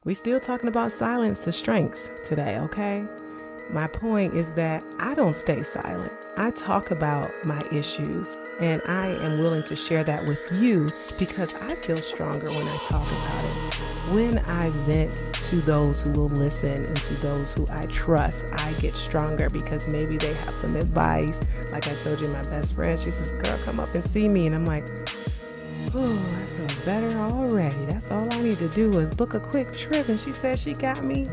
We still talking about silence to strength today, okay? My point is that I don't stay silent. I talk about my issues, and I am willing to share that with you because I feel stronger when I talk about it. When I vent to those who will listen and to those who I trust, I get stronger because maybe they have some advice. Like I told you, my best friend, she says, girl, come up and see me. And I'm like, oh, I feel better already. That's all I need to do is book a quick trip. And she said she got me.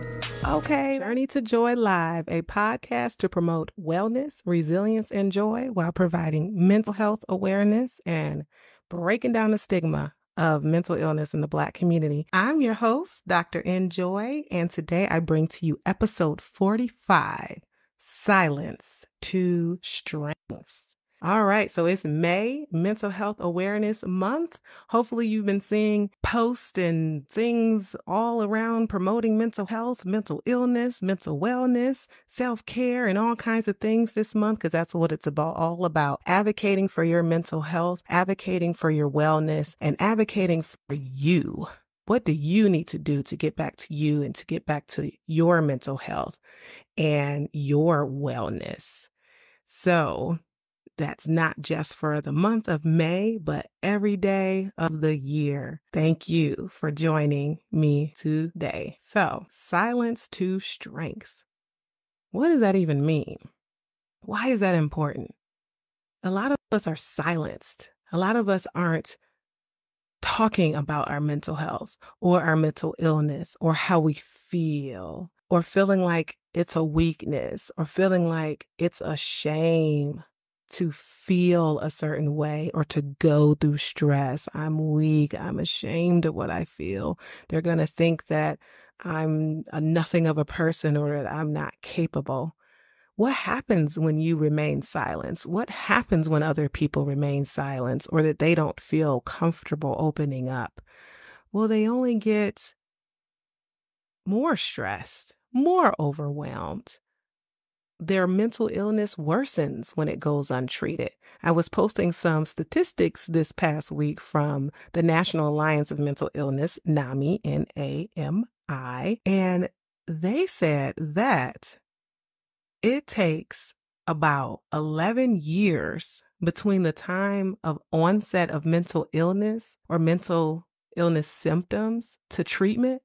Okay. Journey to Joy Live, a podcast to promote wellness, resilience, and joy while providing mental health awareness and breaking down the stigma of mental illness in the Black community. I'm your host, Dr. Enjoy, and today I bring to you episode 45, Silence to Strength. All right, so it's May, Mental Health Awareness Month. Hopefully you've been seeing posts and things all around promoting mental health, mental illness, mental wellness, self-care, and all kinds of things this month, because that's what it's all about. Advocating for your mental health, advocating for your wellness, and advocating for you. What do you need to do to get back to you and to get back to your mental health and your wellness? So that's not just for the month of May, but every day of the year. Thank you for joining me today. So, silence to strength. What does that even mean? Why is that important? A lot of us are silenced. A lot of us aren't talking about our mental health or our mental illness or how we feel or feeling like it's a weakness or feeling like it's a shame to feel a certain way or to go through stress. I'm weak. I'm ashamed of what I feel. They're going to think that I'm a nothing of a person or that I'm not capable. What happens when you remain silent? What happens when other people remain silent or that they don't feel comfortable opening up? Well, they only get more stressed, more overwhelmed. Their mental illness worsens when it goes untreated. I was posting some statistics this past week from the National Alliance of Mental Illness, NAMI, N-A-M-I, and they said that it takes about 11 years between the time of onset of mental illness or mental illness symptoms to treatment.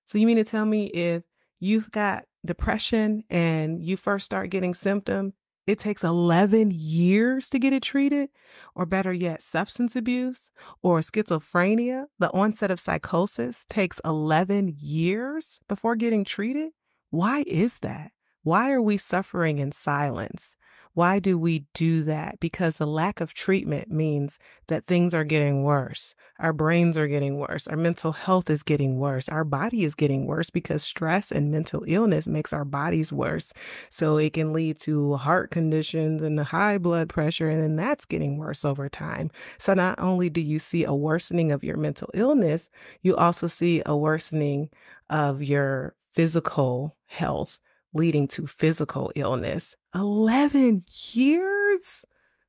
So you mean to tell me if you've got depression and you first start getting symptoms, it takes 11 years to get it treated? Or better yet, substance abuse or schizophrenia, the onset of psychosis takes 11 years before getting treated? Why is that? Why are we suffering in silence? Why do we do that? Because the lack of treatment means that things are getting worse. Our brains are getting worse. Our mental health is getting worse. Our body is getting worse because stress and mental illness makes our bodies worse. So it can lead to heart conditions and high blood pressure, and then that's getting worse over time. So not only do you see a worsening of your mental illness, you also see a worsening of your physical health, leading to physical illness. 11 years?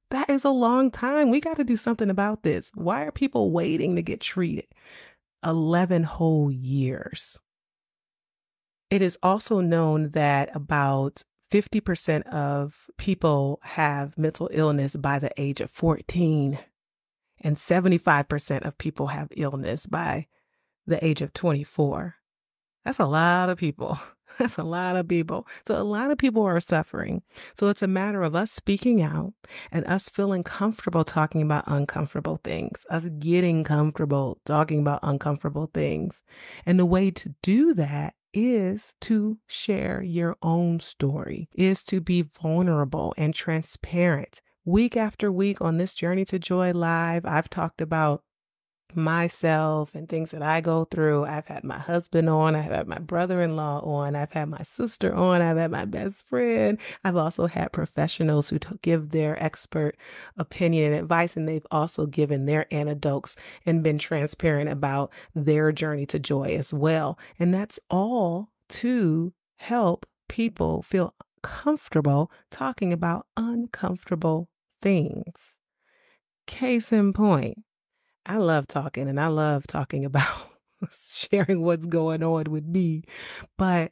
That is a long time. We got to do something about this. Why are people waiting to get treated? 11 whole years. It is also known that about 50% of people have mental illness by the age of 14, and 75% of people have illness by the age of 24. That's a lot of people. That's a lot of people. So a lot of people are suffering. So it's a matter of us speaking out and us feeling comfortable talking about uncomfortable things, us getting comfortable talking about uncomfortable things. And the way to do that is to share your own story, is to be vulnerable and transparent. Week after week on this Journey to Joy Live, I've talked about myself and things that I go through. I've had my husband on, I've had my brother-in-law on, I've had my sister on, I've had my best friend. I've also had professionals who give their expert opinion and advice, and they've also given their anecdotes and been transparent about their journey to joy as well. And that's all to help people feel comfortable talking about uncomfortable things. Case in point, I love talking, and I love talking about sharing what's going on with me. But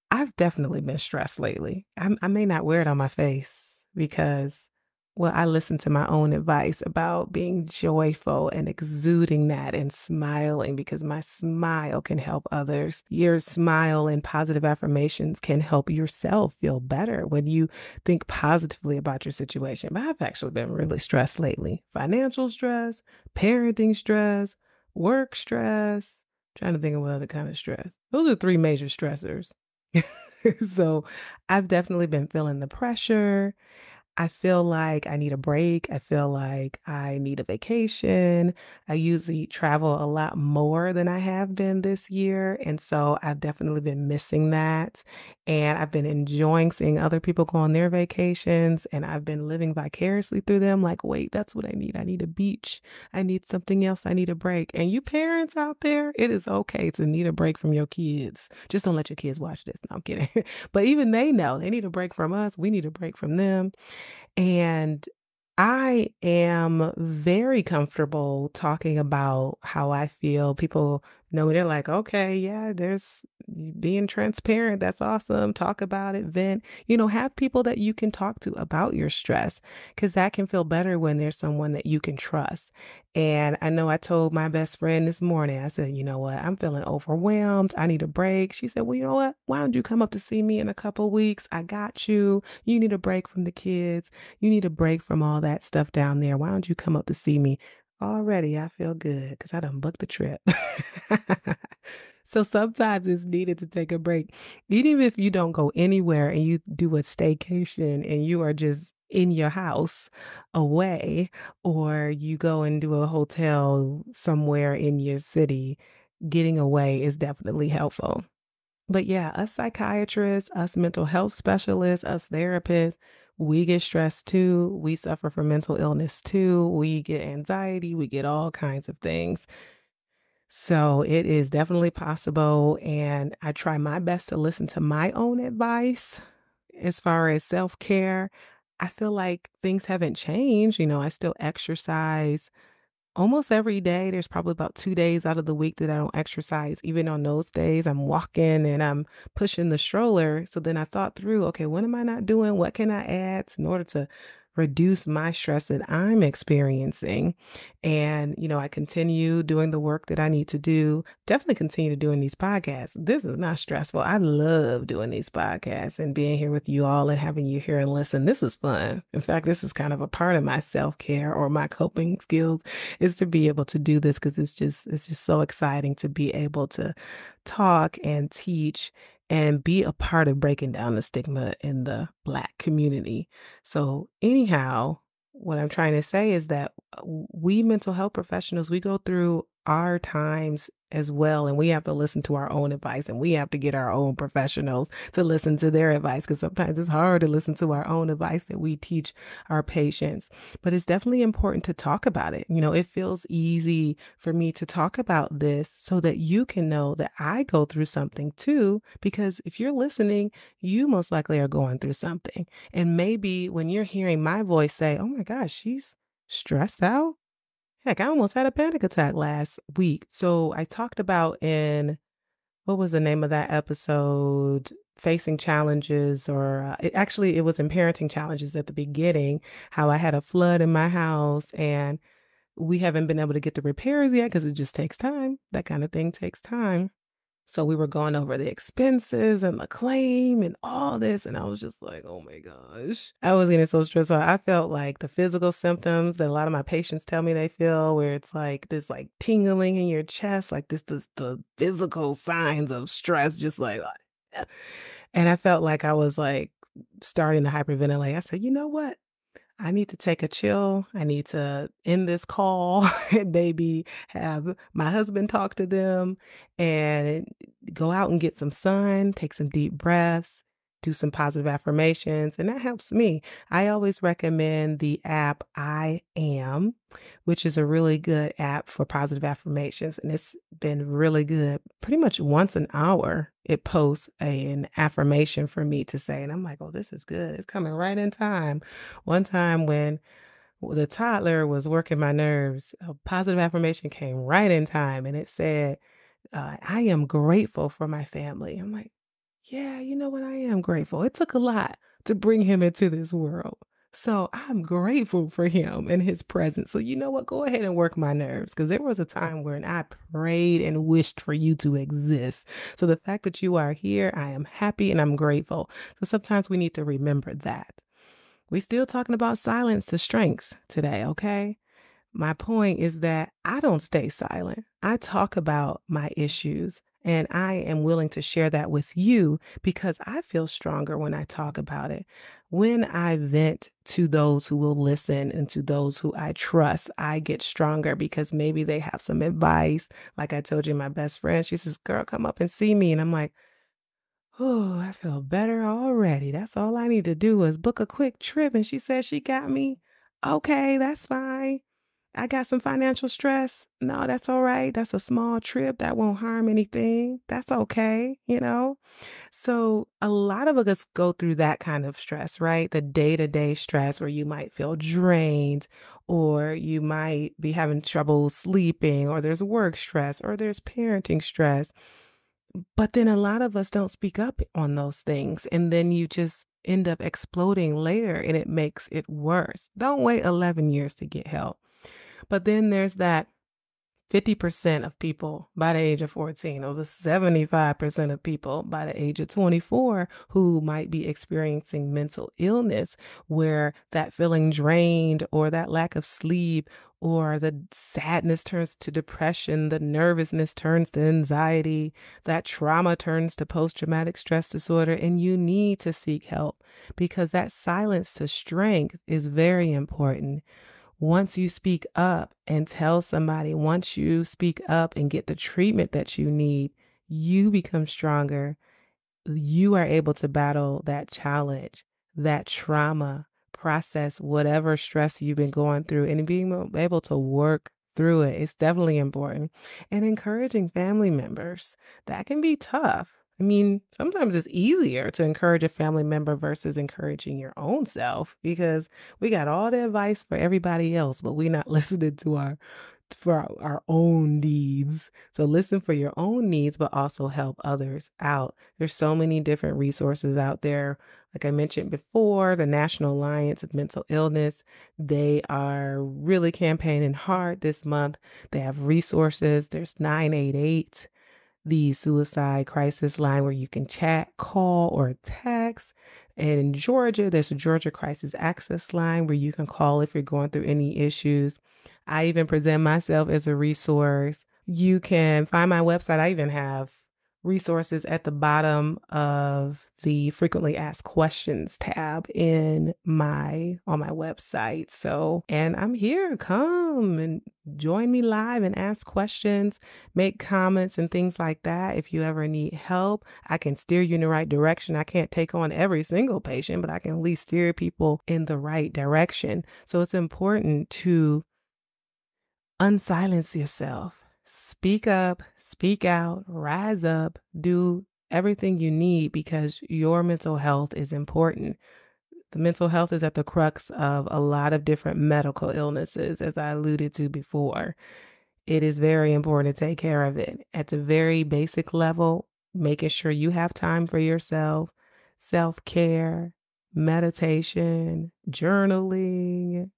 I've definitely been stressed lately. I may not wear it on my face because, well, I listen to my own advice about being joyful and exuding that and smiling because my smile can help others. Your smile and positive affirmations can help yourself feel better when you think positively about your situation. But I've actually been really stressed lately. Financial stress, parenting stress, work stress. Trying to think of what other kind of stress. Those are three major stressors. So I've definitely been feeling the pressure. I feel like I need a break. I feel like I need a vacation. I usually travel a lot more than I have been this year. And so I've definitely been missing that. And I've been enjoying seeing other people go on their vacations. And I've been living vicariously through them. Like, wait, that's what I need. I need a beach. I need something else. I need a break. And you parents out there, it is okay to need a break from your kids. Just don't let your kids watch this. No, I'm kidding. But even they know they need a break from us. We need a break from them. And I am very comfortable talking about how I feel. People know they're like, okay, yeah, there's being transparent. That's awesome. Talk about it, vent. Have people that you can talk to about your stress because that can feel better when there's someone that you can trust. And I know I told my best friend this morning, I said, you know what? I'm feeling overwhelmed. I need a break. She said, well, you know what? Why don't you come up to see me in a couple weeks? I got you. You need a break from the kids. You need a break from all that stuff down there. Why don't you come up to see me? Already, I feel good because I done booked the trip. So sometimes it's needed to take a break. Even if you don't go anywhere and you do a staycation and you are just in your house away, or you go and do a hotel somewhere in your city, getting away is definitely helpful. But yeah, us psychiatrists, us mental health specialists, us therapists, we get stressed too. We suffer from mental illness too. We get anxiety. We get all kinds of things. So it is definitely possible. And I try my best to listen to my own advice as far as self care. I feel like things haven't changed. I still exercise almost every day. There's probably about 2 days out of the week that I don't exercise. Even on those days, I'm walking and I'm pushing the stroller. So then I thought through, okay, what am I not doing? What can I add in order to reduce my stress that I'm experiencing? And, I continue doing the work that I need to do. Definitely continue doing these podcasts. This is not stressful. I love doing these podcasts and being here with you all and having you here and listen. This is fun. In fact, this is kind of a part of my self-care or my coping skills is to be able to do this because it's just so exciting to be able to talk and teach and be a part of breaking down the stigma in the Black community. So anyhow, what I'm trying to say is that we mental health professionals, we go through our times as well, and we have to listen to our own advice, and we have to get our own professionals to listen to their advice because sometimes it's hard to listen to our own advice that we teach our patients. But it's definitely important to talk about it. It feels easy for me to talk about this so that you can know that I go through something too, because if you're listening, you most likely are going through something. And maybe when you're hearing my voice say, oh my gosh, she's stressed out. Heck, I almost had a panic attack last week. So I talked about in, what was the name of that episode? Facing challenges, or it was in parenting challenges at the beginning, how I had a flood in my house and we haven't been able to get the repairs yet because it just takes time. That kind of thing takes time. So we were going over the expenses and the claim and all this. And I was just like, oh my gosh. I was getting so stressed out. I felt like the physical symptoms that a lot of my patients tell me they feel, where it's like this like tingling in your chest, like this the physical signs of stress, just like, and I felt like I was like starting to hyperventilate. I said, you know what? I need to take a chill. I need to end this call and maybe have my husband talk to them and go out and get some sun, take some deep breaths, do some positive affirmations. And that helps me. I always recommend the app I Am, which is a really good app for positive affirmations. And it's been really good. Pretty much once an hour, it posts an affirmation for me to say. And I'm like, oh, this is good. It's coming right in time. One time when the toddler was working my nerves, a positive affirmation came right in time. And it said, I am grateful for my family. I'm like, yeah, you know what? I am grateful. It took a lot to bring him into this world. So I'm grateful for him and his presence. So you know what? Go ahead and work my nerves because there was a time when I prayed and wished for you to exist. So the fact that you are here, I am happy and I'm grateful. So sometimes we need to remember that. We still talking about silence to strengths today, okay? My point is that I don't stay silent. I talk about my issues and I am willing to share that with you because I feel stronger when I talk about it. When I vent to those who will listen and to those who I trust, I get stronger because maybe they have some advice. Like I told you, my best friend, she says, "Girl, come up and see me." And I'm like, "Oh, I feel better already. That's all I need to do is book a quick trip." And she said she got me. Okay, that's fine. I got some financial stress. No, that's all right. That's a small trip that won't harm anything. That's okay, you know? So, a lot of us go through that kind of stress, right? The day to day stress where you might feel drained, or you might be having trouble sleeping, or there's work stress, or there's parenting stress. But then a lot of us don't speak up on those things. And then you just end up exploding later and it makes it worse. Don't wait 11 years to get help. But then there's that 50% of people by the age of 14, or the 75% of people by the age of 24 who might be experiencing mental illness, where that feeling drained or that lack of sleep or the sadness turns to depression, the nervousness turns to anxiety, that trauma turns to post-traumatic stress disorder, and you need to seek help because that silence to strength is very important. Once you speak up and tell somebody, once you speak up and get the treatment that you need, you become stronger. You are able to battle that challenge, that trauma, process whatever stress you've been going through and being able to work through it. It's definitely important. And encouraging family members, that can be tough. I mean, sometimes it's easier to encourage a family member versus encouraging your own self because we got all the advice for everybody else, but we're not listening to our own needs. So listen for your own needs, but also help others out. There's so many different resources out there. Like I mentioned before, the National Alliance of Mental Illness, they are really campaigning hard this month. They have resources. There's 988, the suicide crisis line where you can chat, call, or text. And in Georgia, there's a Georgia Crisis Access line where you can call if you're going through any issues. I even present myself as a resource. You can find my website. I even have resources at the bottom of the frequently asked questions tab on my website. So, and I'm here. Come and join me live and ask questions, make comments and things like that. If you ever need help, I can steer you in the right direction. I can't take on every single patient, but I can at least steer people in the right direction. So it's important to unsilence yourself. Speak up, speak out, rise up, do everything you need because your mental health is important. The mental health is at the crux of a lot of different medical illnesses, as I alluded to before. It is very important to take care of it. At the very basic level, making sure you have time for yourself, self-care, meditation, journaling,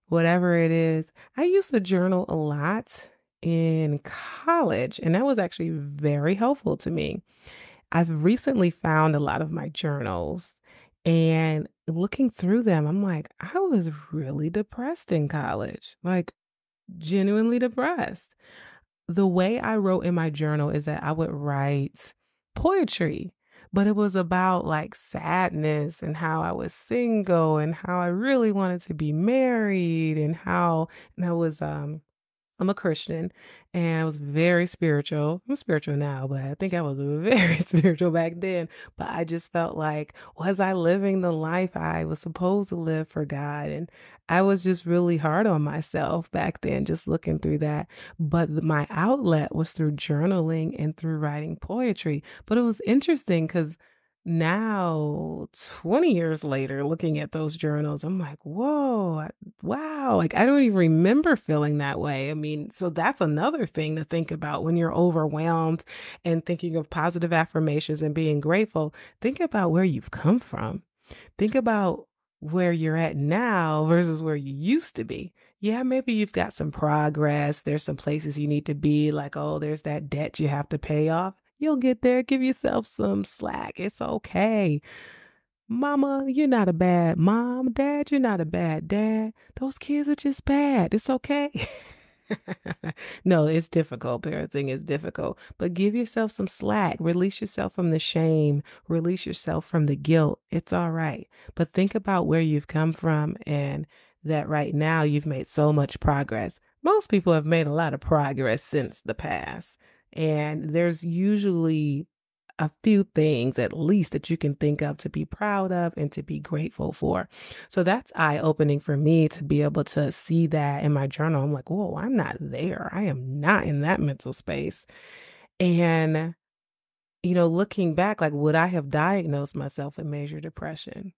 whatever it is. I used to journal a lot in college, and that was actually very helpful to me. I've recently found a lot of my journals and looking through them, I'm like, I was really depressed in college, like genuinely depressed. The way I wrote in my journal is that I would write poetry, but it was about like sadness and how I was single and how I really wanted to be married and how and I was I'm a Christian and I was very spiritual. I'm spiritual now, but I think I was very spiritual back then. But I just felt like, was I living the life I was supposed to live for God? And I was just really hard on myself back then, just looking through that. But my outlet was through journaling and through writing poetry. But it was interesting because now 20 years later, looking at those journals, I'm like, whoa, wow. Like, I don't even remember feeling that way. I mean, so that's another thing to think about when you're overwhelmed and thinking of positive affirmations and being grateful. Think about where you've come from. Think about where you're at now versus where you used to be. Yeah, maybe you've got some progress. There's some places you need to be, like, oh, there's that debt you have to pay off. You'll get there. Give yourself some slack. It's okay. Mama, you're not a bad mom. Dad, you're not a bad dad. Those kids are just bad. It's okay. No, it's difficult. Parenting is difficult, but give yourself some slack. Release yourself from the shame. Release yourself from the guilt. It's all right. But think about where you've come from and that right now you've made so much progress. Most people have made a lot of progress since the past. And there's usually a few things at least that you can think of to be proud of and to be grateful for. So that's eye-opening for me to be able to see that in my journal. I'm like, whoa, I'm not there. I am not in that mental space. And, looking back, like, would I have diagnosed myself with major depression?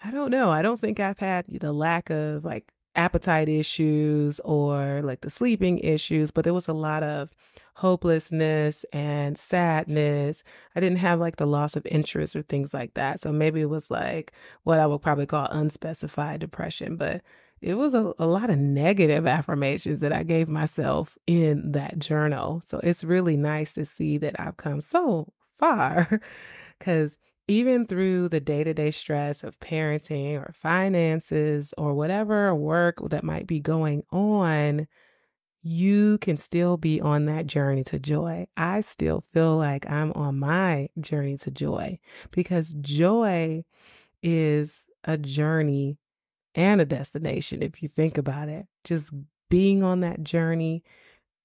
I don't know. I don't think I've had the lack of like appetite issues or like the sleeping issues, but there was a lot of hopelessness and sadness. I didn't have like the loss of interest or things like that. So maybe it was like what I would probably call unspecified depression, but it was a lot of negative affirmations that I gave myself in that journal. So it's really nice to see that I've come so far because even through the day-to-day stress of parenting or finances or whatever work that might be going on, you can still be on that journey to joy. I still feel like I'm on my journey to joy because joy is a journey and a destination if you think about it. Just being on that journey,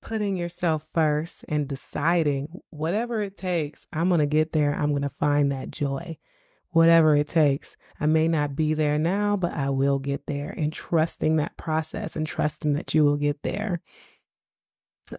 putting yourself first and deciding whatever it takes, I'm going to get there. I'm going to find that joy. Whatever it takes. I may not be there now, but I will get there, and trusting that process and trusting that you will get there.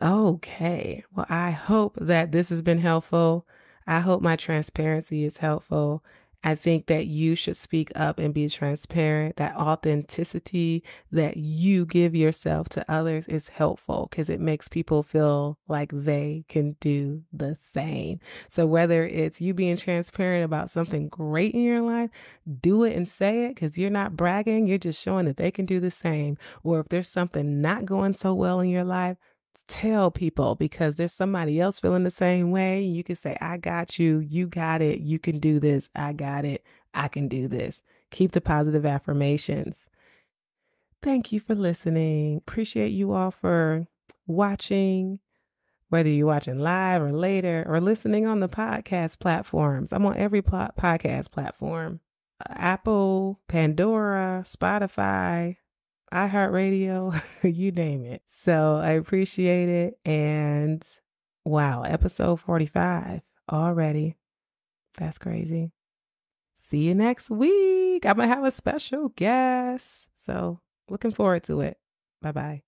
Okay. Well, I hope that this has been helpful. I hope my transparency is helpful. I think that you should speak up and be transparent. That authenticity that you give yourself to others is helpful because it makes people feel like they can do the same. So whether it's you being transparent about something great in your life, do it and say it because you're not bragging. You're just showing that they can do the same. Or if there's something not going so well in your life, tell people because there's somebody else feeling the same way. You can say, I got you. You got it. You can do this. I got it. I can do this. Keep the positive affirmations. Thank you for listening. Appreciate you all for watching, whether you're watching live or later or listening on the podcast platforms. I'm on every podcast platform. Apple, Pandora, Spotify, iHeartRadio, you name it. So I appreciate it. And wow, episode 45 already. That's crazy. See you next week. I'm going to have a special guest. So looking forward to it. Bye-bye.